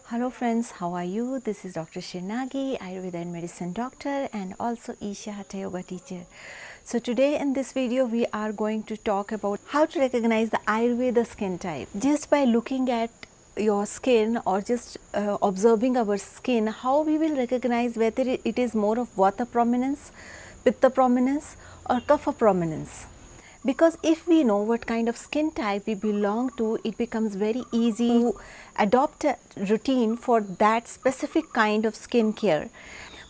Hello friends, how are you? This is Dr. Sri Nagi, Ayurveda and Medicine Doctor and also Isha Hatha Yoga teacher. So today in this video we are going to talk about how to recognize the Ayurveda skin type. Just by looking at your skin or just observing our skin, how we will recognize whether it is more of Vata prominence, Pitta prominence or Kapha prominence. Because if we know what kind of skin type we belong to, it becomes very easy to adopt a routine for that specific kind of skin care.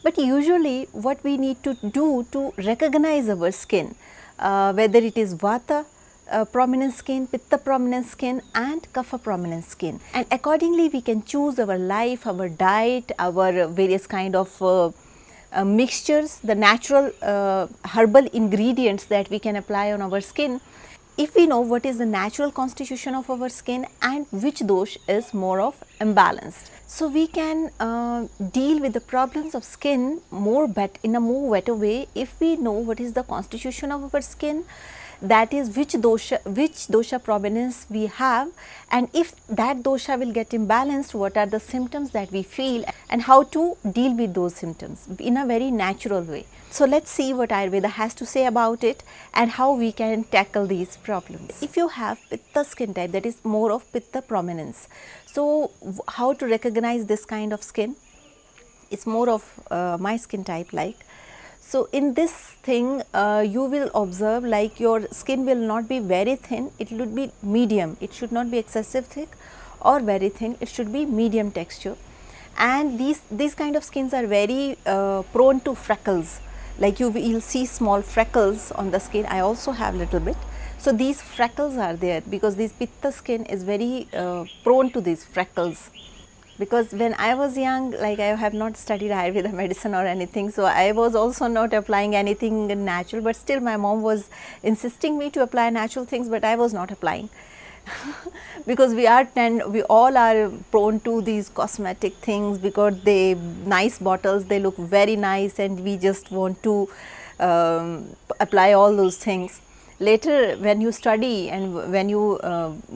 But usually what we need to do to recognize our skin, whether it is Vata prominent skin, Pitta prominent skin and Kapha prominent skin, and accordingly we can choose our life, our diet, our various kind of mixtures, the natural herbal ingredients that we can apply on our skin. If we know what is the natural constitution of our skin and which dosh is more of imbalanced, so we can deal with the problems of skin in a more better way if we know what is the constitution of our skin, that is which dosha prominence we have, and if that dosha will get imbalanced, what are the symptoms that we feel and how to deal with those symptoms in a very natural way. So let's see what Ayurveda has to say about it and how we can tackle these problems. If you have Pitta skin type, that is more of Pitta prominence, so how to recognize this kind of skin? It's more of my skin type like. So in this thing you will observe like your skin will not be very thin, it would be medium, it should not be excessive thick or very thin, it should be medium texture. And these kind of skins are very prone to freckles, like you'll see small freckles on the skin. I also have little bit. So these freckles are there because this Pitta skin is very prone to these freckles. Because when I was young, like I have not studied Ayurveda medicine or anything, so I was also not applying anything natural, but still my mom was insisting me to apply natural things, but I was not applying because we all are prone to these cosmetic things because they nice bottles, they look very nice and we just want to apply all those things. Later when you study and when you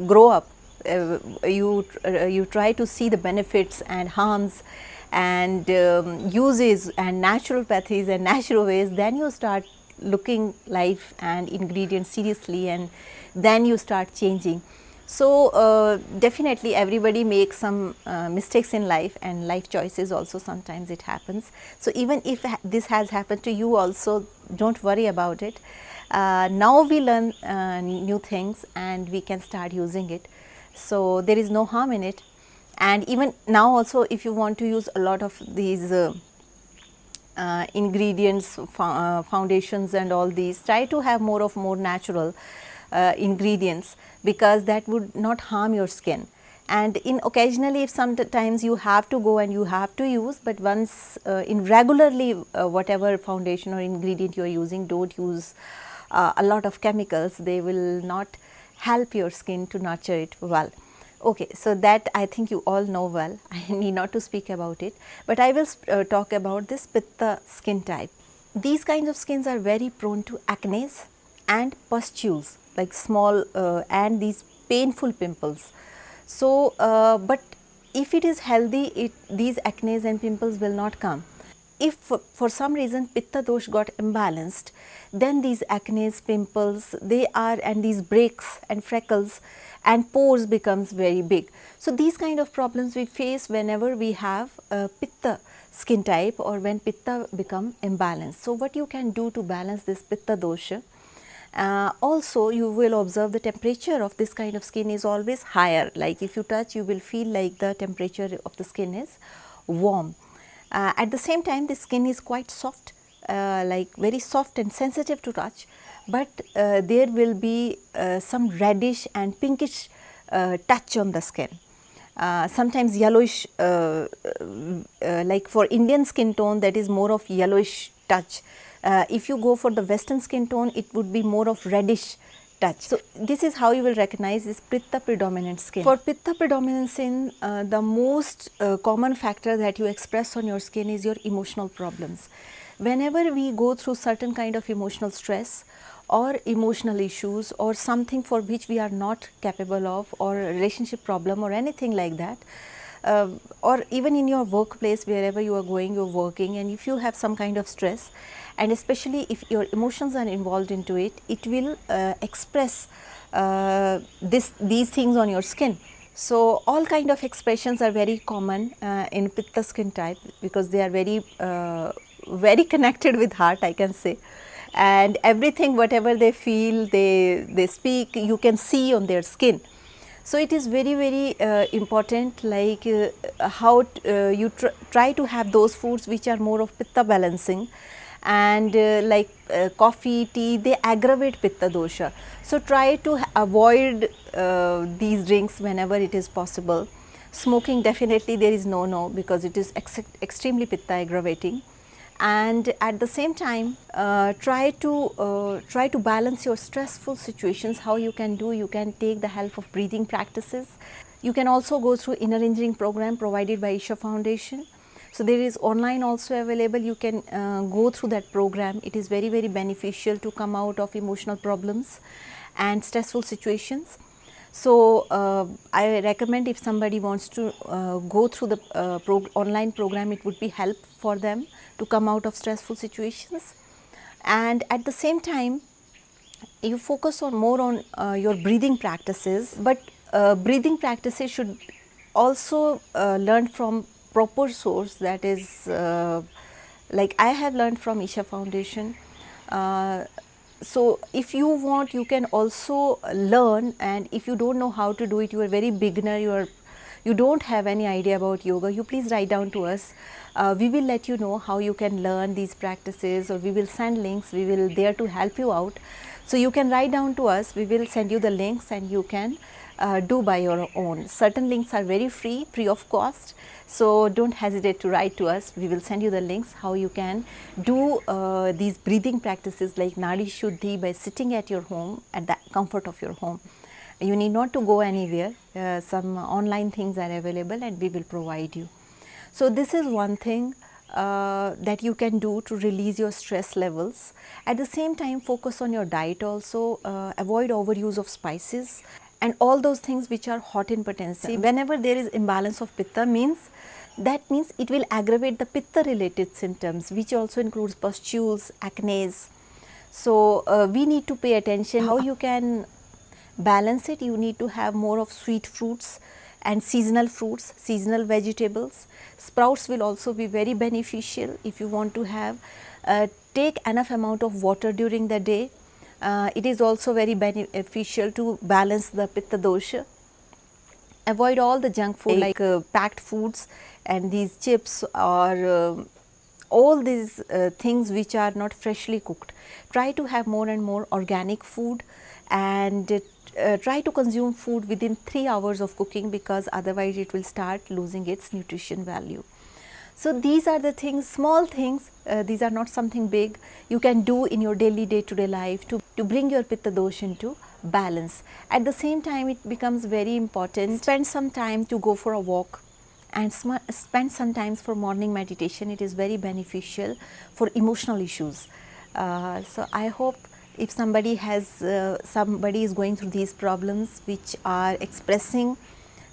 grow up, you try to see the benefits and harms and uses and naturopathies and natural ways, then you start looking life and ingredients seriously and then you start changing. So definitely everybody makes some mistakes in life and life choices also, sometimes it happens. So even if this has happened to you also, don't worry about it. Now we learn new things and we can start using it. So there is no harm in it. And even now also if you want to use a lot of these ingredients, foundations and all these, try to have more natural ingredients, because that would not harm your skin. And in occasionally if sometimes you have to go and you have to use, but once in regularly whatever foundation or ingredient you are using, don't use a lot of chemicals, they will not help your skin to nurture it well. Okay, so that I think you all know well, I need not to speak about it, but I will talk about this Pitta skin type. These kinds of skins are very prone to acne and pustules, like small and these painful pimples. So, but if it is healthy, these acne and pimples will not come. If for some reason Pitta dosh got imbalanced, then these acne, pimples, and these breaks and freckles and pores becomes very big. So these kind of problems we face whenever we have a Pitta skin type or when Pitta become imbalanced. So what you can do to balance this Pitta dosha? Also you will observe the temperature of this kind of skin is always higher, like if you touch you will feel like the temperature of the skin is warm. At the same time the skin is quite soft, like very soft and sensitive to touch, but there will be some reddish and pinkish touch on the skin. Sometimes yellowish, like for Indian skin tone, that is more of yellowish touch. If you go for the Western skin tone, it would be more of reddish touch. So this is how you will recognize this Pitta predominant skin. For Pitta predominant skin, the most common factor that you express on your skin is your emotional problems. Whenever we go through certain kind of emotional stress or emotional issues or something for which we are not capable of, or a relationship problem or anything like that, or even in your workplace, wherever you are going, you're working, and if you have some kind of stress, and especially if your emotions are involved into it, it will express these things on your skin. So all kind of expressions are very common in Pitta skin type, because they are very connected with heart, I can say, and everything whatever they feel, they speak, you can see on their skin. So it is very important, like how you try to have those foods which are more of Pitta balancing, and like coffee, tea, they aggravate Pitta dosha. So try to avoid these drinks whenever it is possible. Smoking, definitely there is no, because it is extremely Pitta aggravating. And at the same time, try to balance your stressful situations. How you can do, you can take the help of breathing practices. You can also go through inner engineering program provided by Isha Foundation. So there is online also available, you can go through that program. It is very beneficial to come out of emotional problems and stressful situations. So I recommend, if somebody wants to go through the online program, it would be help for them to come out of stressful situations. And at the same time, you focus on more on your breathing practices, but breathing practices should also learn from proper source, that is like I have learned from Isha Foundation. So if you want, you can also learn, and if you don't know how to do it, you are very beginner, you don't have any idea about yoga, you please write down to us. We will let you know how you can learn these practices, or we will send links, we will there to help you out. So you can write down to us, we will send you the links, and you can do by your own. Certain links are very free of cost, so don't hesitate to write to us. We will send you the links how you can do these breathing practices like Nadi Shuddhi by sitting at your home, at the comfort of your home. You need not to go anywhere. Some online things are available, and we will provide you. So this is one thing that you can do to release your stress levels. At the same time, focus on your diet also. Avoid overuse of spices and all those things which are hot in potency. Whenever there is imbalance of Pitta, that means it will aggravate the Pitta related symptoms, which also includes pustules, acne. So we need to pay attention how you can balance it. You need to have more of sweet fruits and seasonal fruits, seasonal vegetables. Sprouts will also be very beneficial if you want to have. Take enough amount of water during the day. It is also very beneficial to balance the Pitta dosha. Avoid all the junk food like packed foods and these chips, or all these things which are not freshly cooked. Try to have more and more organic food, and try to consume food within 3 hours of cooking, because otherwise it will start losing its nutrition value. So these are the things, small things, these are not something big, you can do in your daily day-to-day life to bring your Pitta dosha into balance. At the same time, it becomes very important, spend some time to go for a walk, and spend some time for morning meditation. It is very beneficial for emotional issues. So I hope if somebody is going through these problems which are expressing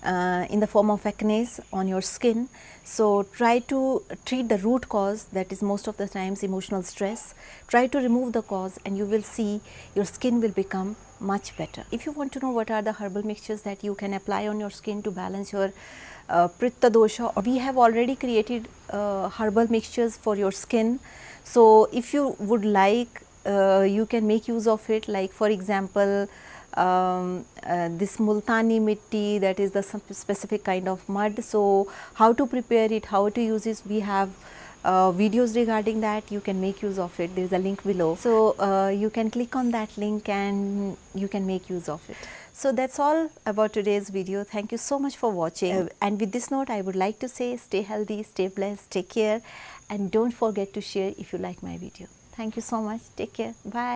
in the form of acne on your skin, so try to treat the root cause, that is most of the times emotional stress. Try to remove the cause, and you will see your skin will become much better. If you want to know what are the herbal mixtures that you can apply on your skin to balance your Pitta dosha, we have already created herbal mixtures for your skin. So if you would like, you can make use of it, like for example, this multani mitti, that is the specific kind of mud. So how to prepare it, how to use it, we have videos regarding that. You can make use of it, there is a link below. So you can click on that link and you can make use of it. So that's all about today's video. Thank you so much for watching. And with this note, I would like to say, stay healthy, stay blessed, take care, and don't forget to share if you like my video. Thank you so much. Take care. Bye.